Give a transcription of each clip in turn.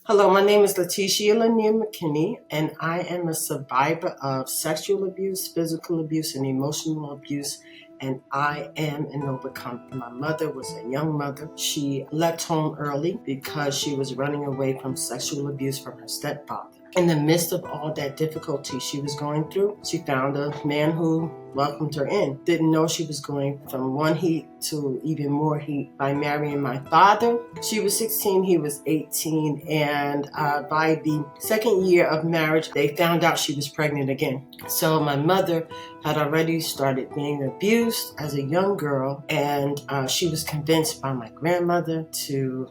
Hello, my name is LaTishia LaNier, and I am a survivor of sexual abuse, physical abuse, and emotional abuse, and I am an overcomer. My mother was a young mother. She left home early because she was running away from sexual abuse from her stepfather. In the midst of all that difficulty she was going through, she found a man who welcomed her in. Didn't know she was going from one heat to even more heat by marrying my father. She was 16, he was 18, and by the second year of marriage, they found out she was pregnant again. So my mother had already started being abused as a young girl, and she was convinced by my grandmother to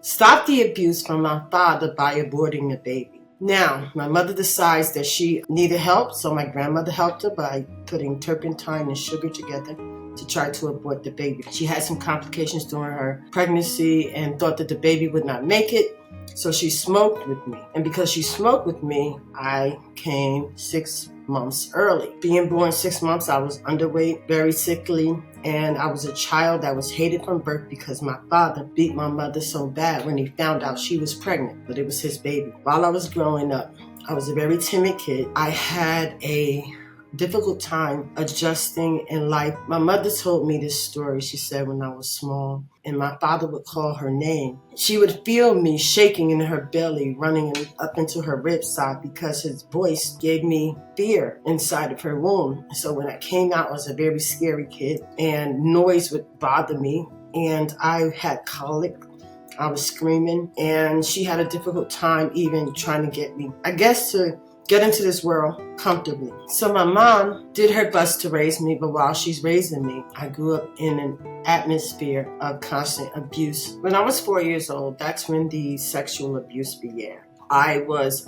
stop the abuse from my father by aborting the baby. Now, my mother decides that she needed help, so my grandmother helped her by putting turpentine and sugar together to try to abort the baby. She had some complications during her pregnancy and thought that the baby would not make it, so she smoked with me. And because she smoked with me, I came 6 months early. Being born 6 months, I was underweight, very sickly, and I was a child that was hated from birth because my father beat my mother so bad when he found out she was pregnant, but it was his baby. While I was growing up, I was a very timid kid. I had a difficult time adjusting in life. My mother told me this story. She said when I was small and my father would call her name, she would feel me shaking in her belly, running up into her rib side because his voice gave me fear inside of her womb. So when I came out, I was a very scary kid and noise would bother me, and I had colic. I was screaming, and she had a difficult time even trying to get me, I guess, to get into this world comfortably. So my mom did her best to raise me, but while she's raising me, I grew up in an atmosphere of constant abuse. When I was 4 years old, that's when the sexual abuse began. I was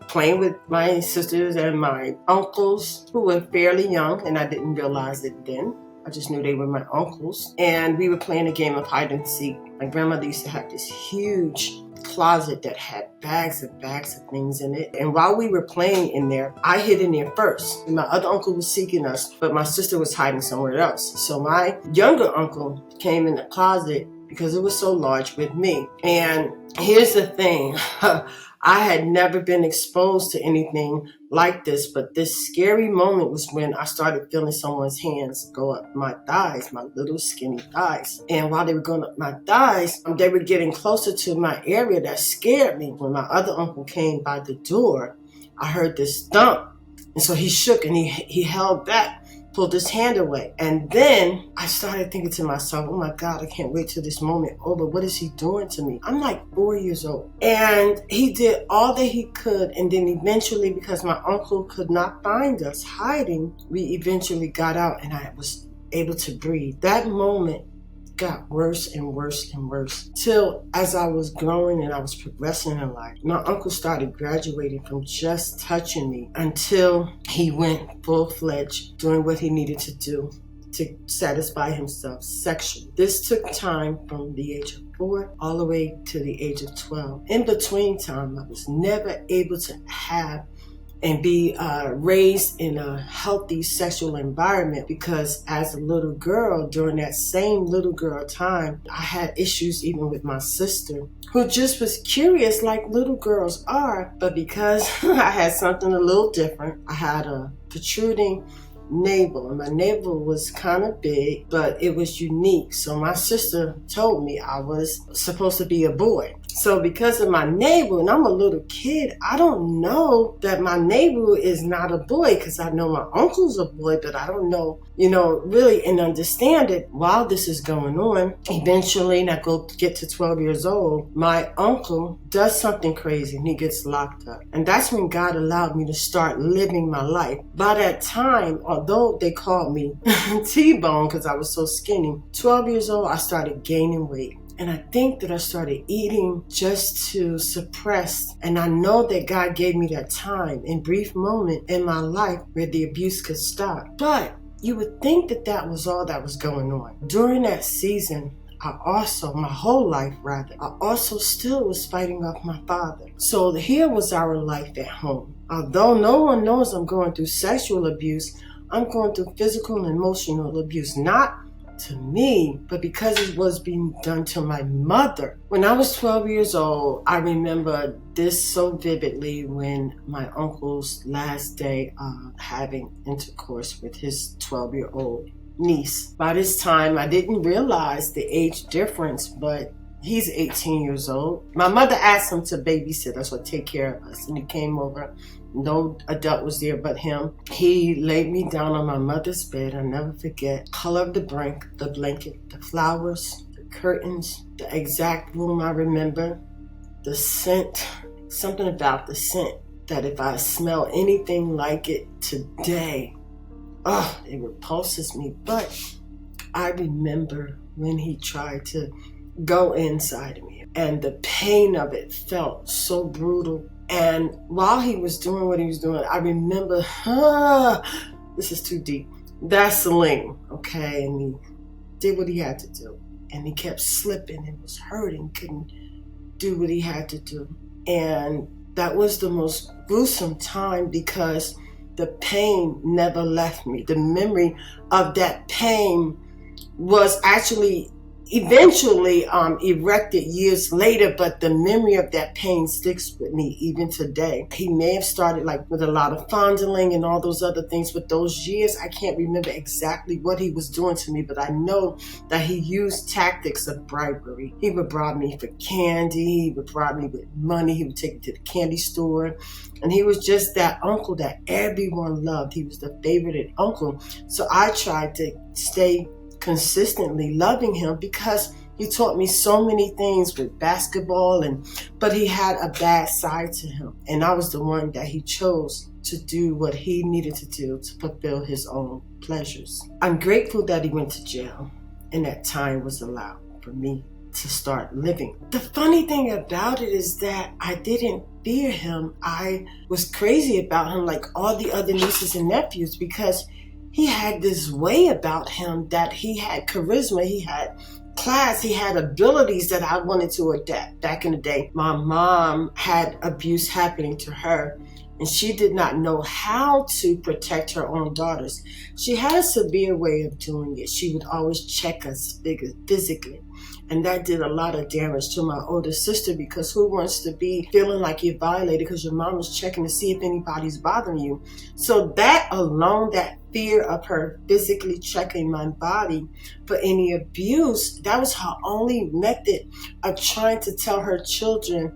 playing with my sisters and my uncles who were fairly young, and I didn't realize it then. I just knew they were my uncles. And we were playing a game of hide and seek. My grandmother used to have this huge closet that had bags of things in it. And while we were playing in there, I hid in there first. And my other uncle was seeking us, but my sister was hiding somewhere else. So my younger uncle came in the closet because it was so large with me. And here's the thing. I had never been exposed to anything like this, but this scary moment was when I started feeling someone's hands go up my thighs, my little skinny thighs. And while they were going up my thighs, they were getting closer to my area. That scared me. When my other uncle came by the door, I heard this thump. And so he shook and he held back, pulled his hand away. And then I started thinking to myself, oh my God, I can't wait till this moment over. What is he doing to me? I'm like 4 years old. And he did all that he could. And then eventually, because my uncle could not find us hiding, we eventually got out and I was able to breathe. That moment got worse and worse and worse till as I was growing and I was progressing in life, my uncle started graduating from just touching me until he went full-fledged doing what he needed to do to satisfy himself sexually. This took time from the age of 4 all the way to the age of 12. In between time, I was never able to have and be raised in a healthy sexual environment because as a little girl, during that same little girl time, I had issues even with my sister who just was curious like little girls are. But because I had something a little different, I had a protruding navel, and my navel was kind of big, but it was unique. So my sister told me I was supposed to be a boy. So because of my navel, and I'm a little kid, I don't know that my navel is not a boy because I know my uncle's a boy, but I don't know, really and understand it. While this is going on, eventually, and I get to 12 years old, my uncle does something crazy and he gets locked up. And that's when God allowed me to start living my life. By that time, although they called me T-Bone because I was so skinny, 12 years old, I started gaining weight. And I think that I started eating just to suppress. And I know that God gave me that time and brief moment in my life where the abuse could stop. But you would think that that was all that was going on. During that season, my whole life rather, I also still was fighting off my father. So here was our life at home. Although no one knows I'm going through sexual abuse, I'm going through physical and emotional abuse. Not to me, but because it was being done to my mother. When I was 12 years old, I remember this so vividly when my uncle's last day of having intercourse with his 12-year-old niece. By this time, I didn't realize the age difference, but he's 18 years old. My mother asked him to babysit us or take care of us, and he came over. No adult was there but him. He laid me down on my mother's bed. I'll never forget. Color of the blanket, the flowers, the curtains, the exact room I remember. The scent, something about the scent that if I smell anything like it today, it repulses me. But I remember when he tried to go inside of me, and the pain of it felt so brutal. And while he was doing what he was doing, I remember, this is too deep, Vaseline, okay? And he did what he had to do. And he kept slipping and was hurting, couldn't do what he had to do. And that was the most gruesome time because the pain never left me. The memory of that pain was actually eventually erected years later, but the memory of that pain sticks with me even today. He may have started like with a lot of fondling and all those other things, but those years I can't remember exactly what he was doing to me, but I know that he used tactics of bribery. He would bribe me for candy, he would bribe me with money, he would take me to the candy store, and he was just that uncle that everyone loved. He was the favorite uncle. So I tried to stay consistently loving him because he taught me so many things with basketball, but he had a bad side to him, and I was the one that he chose to do what he needed to do to fulfill his own pleasures. I'm grateful that he went to jail and that time was allowed for me to start living. The funny thing about it is that I didn't fear him. I was crazy about him like all the other nieces and nephews because he had this way about him that he had charisma, he had class, he had abilities that I wanted to adapt. Back in the day, my mom had abuse happening to her, and she did not know how to protect her own daughters. She had a severe way of doing it. She would always check us physically. And that did a lot of damage to my older sister because who wants to be feeling like you're violated because your mom was checking to see if anybody's bothering you? So that alone, that fear of her physically checking my body for any abuse, that was her only method of trying to tell her children,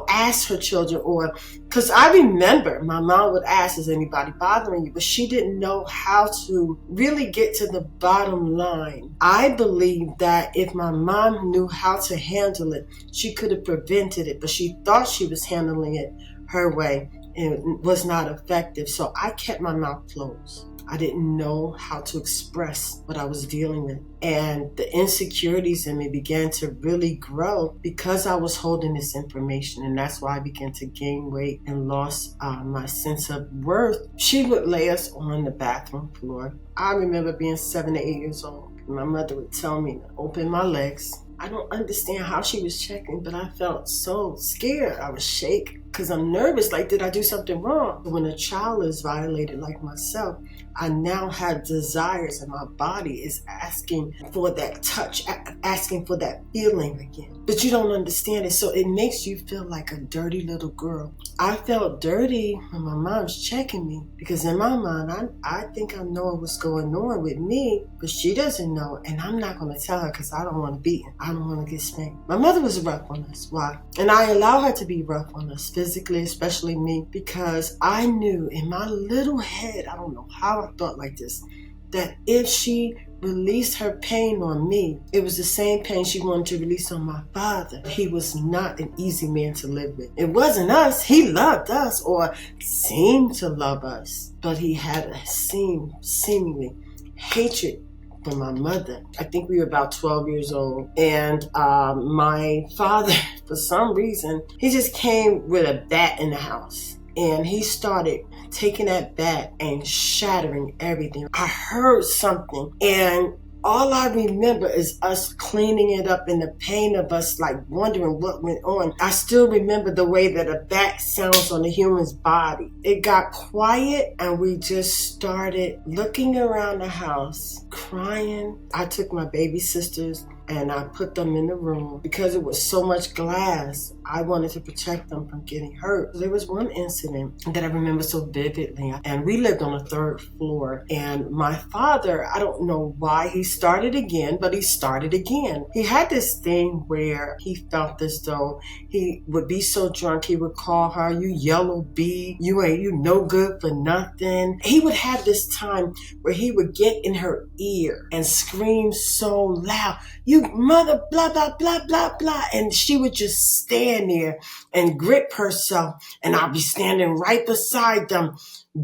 ask her children, or because I remember my mom would ask, is anybody bothering you? But she didn't know how to really get to the bottom line. I believe that if my mom knew how to handle it, she could have prevented it, but she thought she was handling it her way and it was not effective. So I kept my mouth closed. I didn't know how to express what I was dealing with. And the insecurities in me began to really grow because I was holding this information. And that's why I began to gain weight and lost my sense of worth. She would lay us on the bathroom floor. I remember being 7 to 8 years old. My mother would tell me to open my legs. I don't understand how she was checking, but I felt so scared. I was shaking because I'm nervous. Like, did I do something wrong? When a child is violated like myself, I now have desires and my body is asking for that touch, asking for that feeling again. But you don't understand it, so it makes you feel like a dirty little girl. I felt dirty when my mom's checking me because in my mind, I think I know what's going on with me, but she doesn't know, and I'm not going to tell her because I don't want to beat her. I don't want to get spanked. My mother was rough on us. Why? And I allow her to be rough on us physically, especially me, because I knew in my little head, I don't know how I thought like this, that if she released her pain on me, it was the same pain she wanted to release on my father. He was not an easy man to live with. It wasn't us. He loved us or seemed to love us, but he had a seemingly hatred for my mother. I think we were about 12 years old, and my father, for some reason, he just came with a bat in the house, and he started taking that bat and shattering everything. I heard something, and all I remember is us cleaning it up and the pain of us like wondering what went on. I still remember the way that a bat sounds on a human's body. It got quiet and we just started looking around the house, crying. I took my baby sisters and I put them in the room because it was so much glass. I wanted to protect them from getting hurt. There was one incident that I remember so vividly, and we lived on the 3rd floor. And my father, I don't know why he started again, but he started again. He had this thing where he felt as though he would be so drunk, he would call her, "You yellow bee, you no good for nothing." He would have this time where he would get in her ear and scream so loud, "You mother, blah, blah, blah, blah, blah." And she would just stand there and grip herself. And I'll be standing right beside them,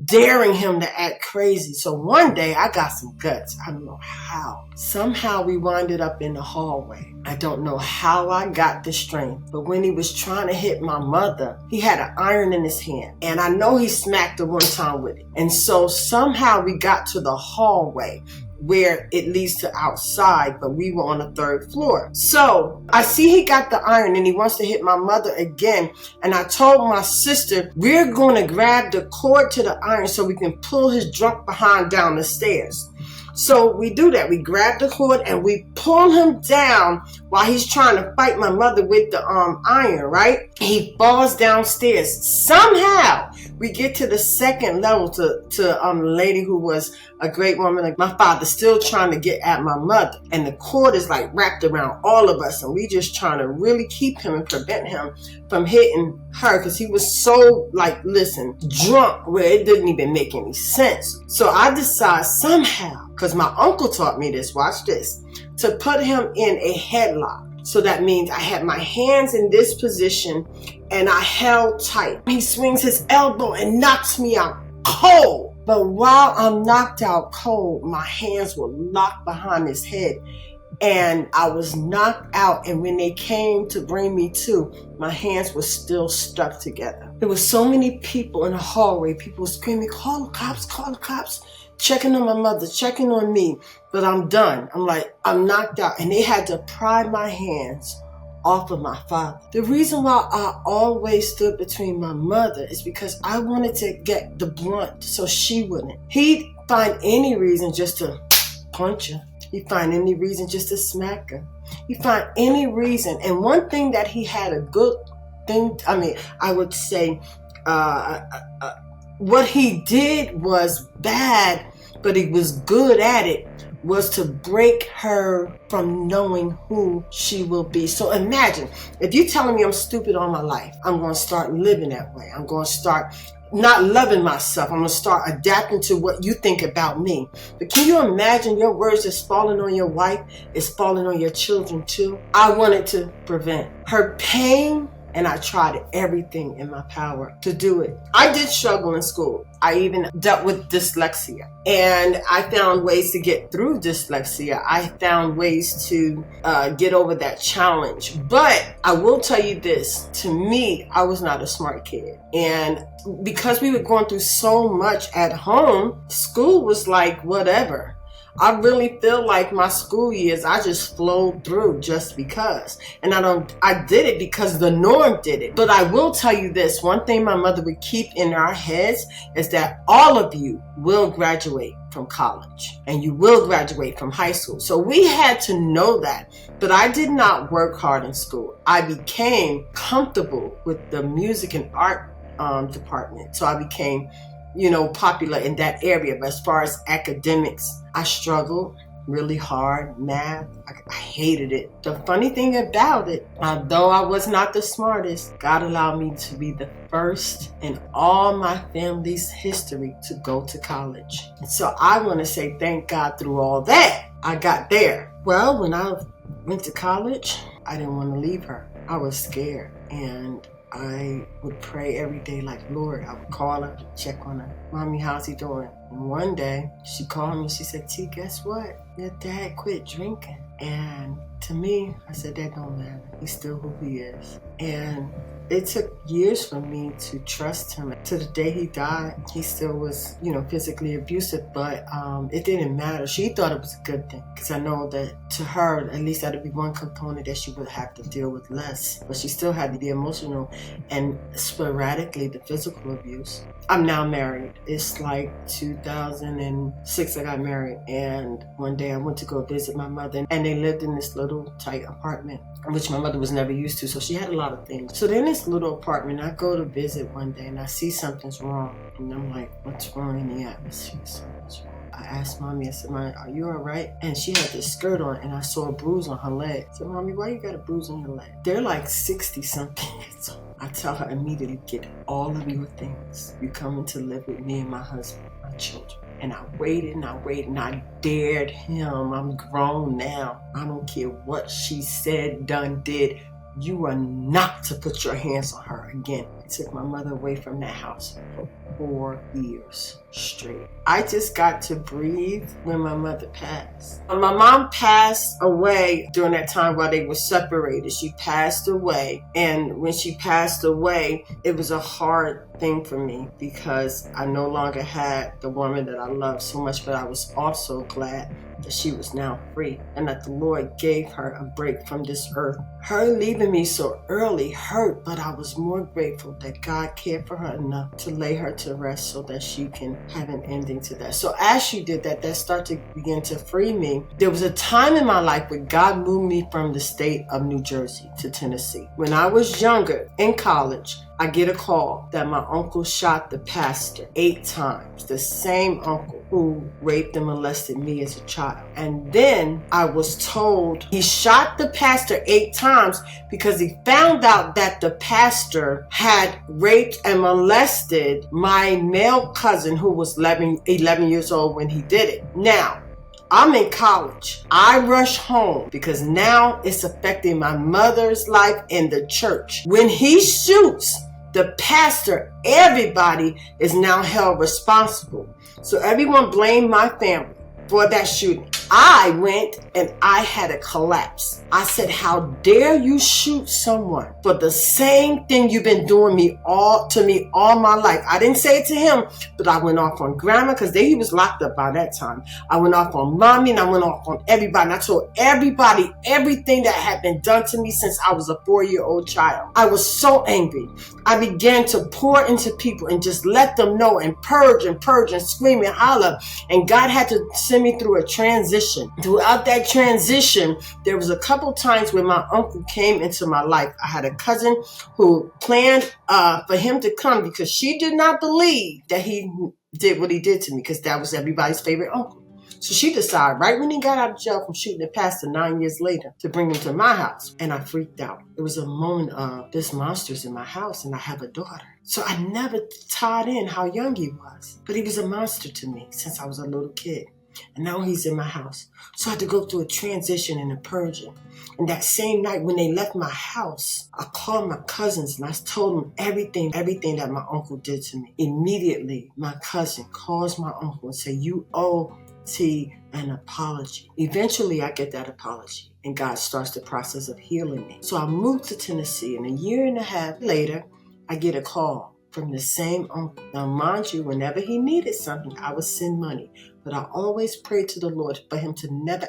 daring him to act crazy. So one day I got some guts. I don't know how. Somehow we winded up in the hallway. I don't know how I got the strength, but when he was trying to hit my mother, he had an iron in his hand. And I know he smacked her one time with it. And so somehow we got to the hallway where it leads to outside, but we were on the 3rd floor. So I see he got the iron and he wants to hit my mother again. And I told my sister, we're going to grab the cord to the iron so we can pull his drunk behind down the stairs. So we do that. We grab the cord and we pull him down while he's trying to fight my mother with the iron, right? He falls downstairs. Somehow we get to the 2nd level to the lady who was a great woman. Like my father still trying to get at my mother. And the cord is like wrapped around all of us. And we just trying to really keep him and prevent him from hitting her. Because he was so drunk where it didn't even make any sense. So I decide somehow, because my uncle taught me this, watch this, to put him in a headlock. So that means I had my hands in this position and I held tight. He swings his elbow and knocks me out cold. But while I'm knocked out cold, my hands were locked behind his head and I was knocked out. And when they came to bring me to, my hands were still stuck together. There were so many people in the hallway. People were screaming, "Call the cops, call the cops." Checking on my mother, checking on me, but I'm done. I'm knocked out. And they had to pry my hands off of my father. The reason why I always stood between my mother is because I wanted to get the blunt so she wouldn't. He'd find any reason just to punch her. He'd find any reason just to smack her. He'd find any reason. And one thing that he had a good thing, I would say, what he did was bad, but he was good at it, was to break her from knowing who she will be. So imagine, if you're telling me I'm stupid all my life, I'm going to start living that way. I'm going to start not loving myself. I'm going to start adapting to what you think about me. But can you imagine your words is falling on your wife, is falling on your children too? I wanted to prevent her pain. And I tried everything in my power to do it. I did struggle in school. I even dealt with dyslexia. And I found ways to get through dyslexia. I found ways to get over that challenge. But I will tell you this. To me, I was not a smart kid. And because we were going through so much at home, school was like whatever. I really feel like my school years, I just flowed through just because. And I did it because the norm did it. But I will tell you this, one thing my mother would keep in our heads is that all of you will graduate from college and you will graduate from high school. So we had to know that. But I did not work hard in school. I became comfortable with the music and art department. So I became popular in that area. But as far as academics, I struggled really hard. Math, I hated it. The funny thing about it, although I was not the smartest, God allowed me to be the first in all my family's history to go to college. And so I want to say thank God through all that, I got there. Well, when I went to college, I didn't want to leave her. I was scared. And I would pray every day like, Lord, I would call her, check on her. Mommy, how's he doing? And one day she called me, she said, T, guess what? Your dad quit drinking. And to me, I said, that don't matter. He's still who he is. And It took years for me to trust him. To the day he died, he still was, physically abusive, but it didn't matter. She thought it was a good thing, because I know that to her, at least that would be one component that she would have to deal with less. But she still had the emotional and sporadically the physical abuse. I'm now married. It's like 2006 I got married, and one day I went to go visit my mother, and they lived in this little tight apartment, which my mother was never used to, so she had a lot of things. So in this little apartment, I go to visit one day, and I see something's wrong, and I'm like, what's wrong in the atmosphere? Something's wrong. I asked Mommy, I said, Mommy, are you all right? And she had this skirt on, and I saw a bruise on her leg. I said, Mommy, why you got a bruise on your leg? They're like 60-something years old. I tell her immediately, get all of your things. You coming to live with me and my husband, my children. And I waited and I waited and I dared him. I'm grown now. I don't care what she said, done, did. You are not to put your hands on her again. I took my mother away from that house for 4 years straight. I just got to breathe when my mother passed. My mom passed away during that time while they were separated. She passed away. And when she passed away, it was a hard thing for me because I no longer had the woman that I loved so much, but I was also glad that she was now free and that the Lord gave her a break from this earth. Her leaving me so early hurt, but I was more grateful that God cared for her enough to lay her to rest so that she can have an ending to that. So as she did that, that started to begin to free me. There was a time in my life where God moved me from the state of New Jersey to Tennessee. When I was younger, in college, I get a call that my uncle shot the pastor 8 times, the same uncle who raped and molested me as a child. And then I was told he shot the pastor 8 times because he found out that the pastor had raped and molested my male cousin who was 11 years old when he did it. Now, I'm in college. I rush home because now it's affecting my mother's life in the church. When he shoots the pastor, everybody is now held responsible. So everyone blamed my family for that shooting. I went and I had a collapse. I said, how dare you shoot someone for the same thing you've been doing to me all my life. I didn't say it to him, but I went off on grandma because he was locked up by that time. I went off on mommy and I went off on everybody. And I told everybody everything that had been done to me since I was a 4-year-old child. I was so angry. I began to pour into people and just let them know and purge and scream and holler. And God had to send me through a transition. Throughout that transition, there was a couple times when my uncle came into my life. I had a cousin who planned for him to come because she did not believe that he did what he did to me because that was everybody's favorite uncle. So she decided right when he got out of jail from shooting the pastor 9 years later to bring him to my house. And I freaked out. It was a moment of this monster's in my house and I have a daughter. So I never tied in how young he was. But he was a monster to me since I was a little kid. And now he's in my house. So I had to go through a transition and a purging. And that same night when they left my house, I called my cousins and I told them everything that my uncle did to me. Immediately, my cousin calls my uncle and says, you owe T an apology. Eventually, I get that apology and God starts the process of healing me. So I moved to Tennessee and a year and a half later, I get a call from the same uncle. Now, mind you, whenever he needed something, I would send money. But I always prayed to the Lord for him to never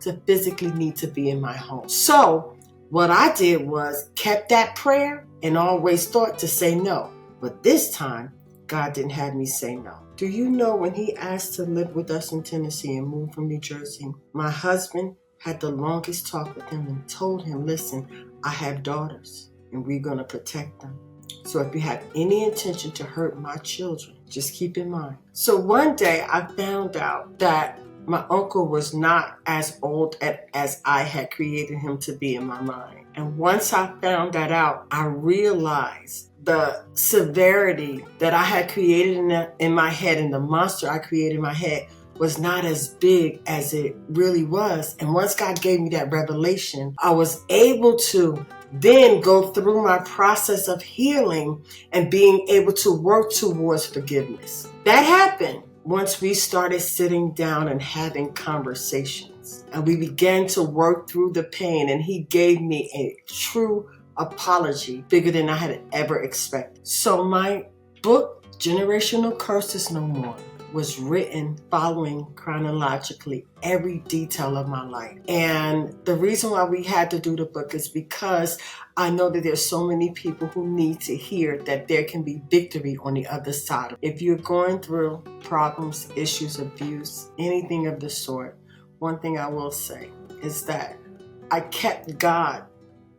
to physically need to be in my home. So what I did was kept that prayer and always thought to say no. But this time, God didn't have me say no. Do you know when he asked to live with us in Tennessee and move from New Jersey, my husband had the longest talk with him and told him, listen, I have daughters and we're going to protect them. So if you have any intention to hurt my children, just keep in mind. So one day I found out that my uncle was not as old as I had created him to be in my mind. And once I found that out, I realized the severity that I had created in my head and the monster I created in my head was not as big as it really was. And once God gave me that revelation, I was able to then go through my process of healing and being able to work towards forgiveness. That happened once we started sitting down and having conversations. And we began to work through the pain. And he gave me a true apology bigger than I had ever expected. So my book, Generational Curses No More, was written following chronologically every detail of my life. And the reason why we had to do the book is because I know that there's so many people who need to hear that there can be victory on the other side. If you're going through problems, issues, abuse, anything of the sort, one thing I will say is that I kept God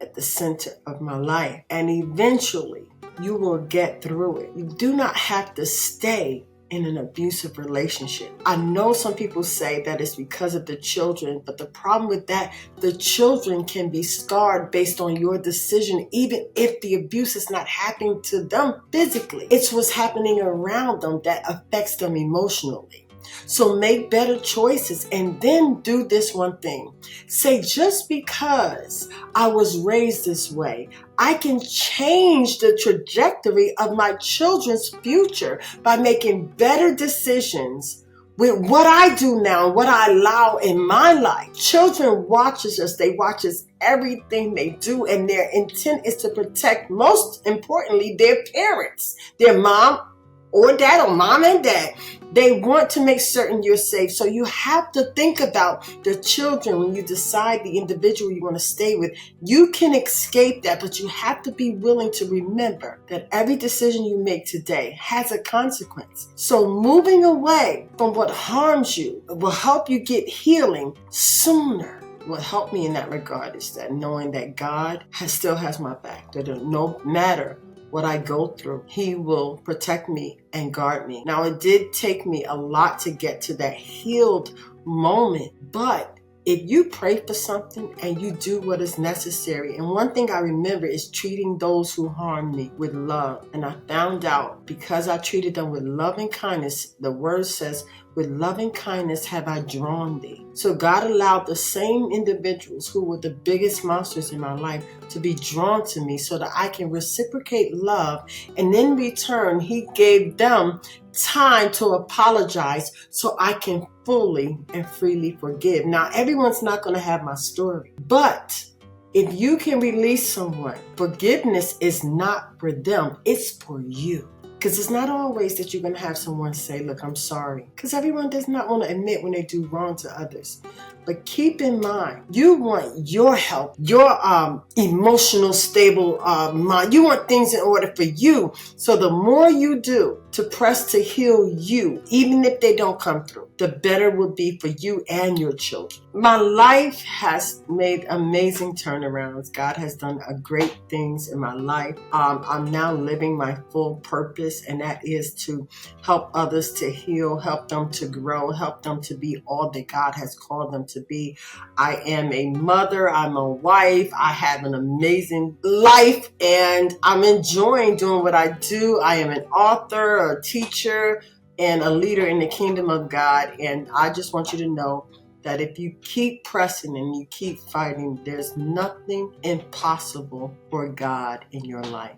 at the center of my life. And eventually you will get through it. You do not have to stay in an abusive relationship. I know some people say that it's because of the children, but the problem with that, the children can be scarred based on your decision, even if the abuse is not happening to them physically. It's what's happening around them that affects them emotionally. So make better choices and then do this one thing. Say, just because I was raised this way, I can change the trajectory of my children's future by making better decisions with what I do now, what I allow in my life. Children watches us. They watch us everything they do, and their intent is to protect, most importantly, their parents, their mom or dad, or mom and dad. They want to make certain you're safe. So you have to think about the children when you decide the individual you want to stay with. You can escape that, but you have to be willing to remember that every decision you make today has a consequence. So moving away from what harms you will help you get healing sooner. What helped me in that regard is that knowing that God still has my back, that no matter what I go through, He will protect me and guard me. Now, it did take me a lot to get to that healed moment, but if you pray for something and you do what is necessary, and one thing I remember is treating those who harm me with love. And I found out because I treated them with loving kindness, the word says, with loving kindness have I drawn thee. So God allowed the same individuals who were the biggest monsters in my life to be drawn to me so that I can reciprocate love. And in return, He gave them time to apologize so I can fully and freely forgive. Now, everyone's not going to have my story, but if you can release someone, forgiveness is not for them, it's for you. Because it's not always that you're going to have someone say, look, I'm sorry. Because everyone does not want to admit when they do wrong to others. But keep in mind, you want your help, your emotional stable mind. You want things in order for you. So the more you do to press to heal you, even if they don't come through, the better it will be for you and your children. My life has made amazing turnarounds. God has done great things in my life. I'm now living my full purpose, and that is to help others to heal, help them to grow, help them to be all that God has called them to be. I am a mother, I'm a wife, I have an amazing life, and I'm enjoying doing what I do. I am an author, a teacher, and a leader in the kingdom of God. And I just want you to know that if you keep pressing and you keep fighting, there's nothing impossible for God in your life.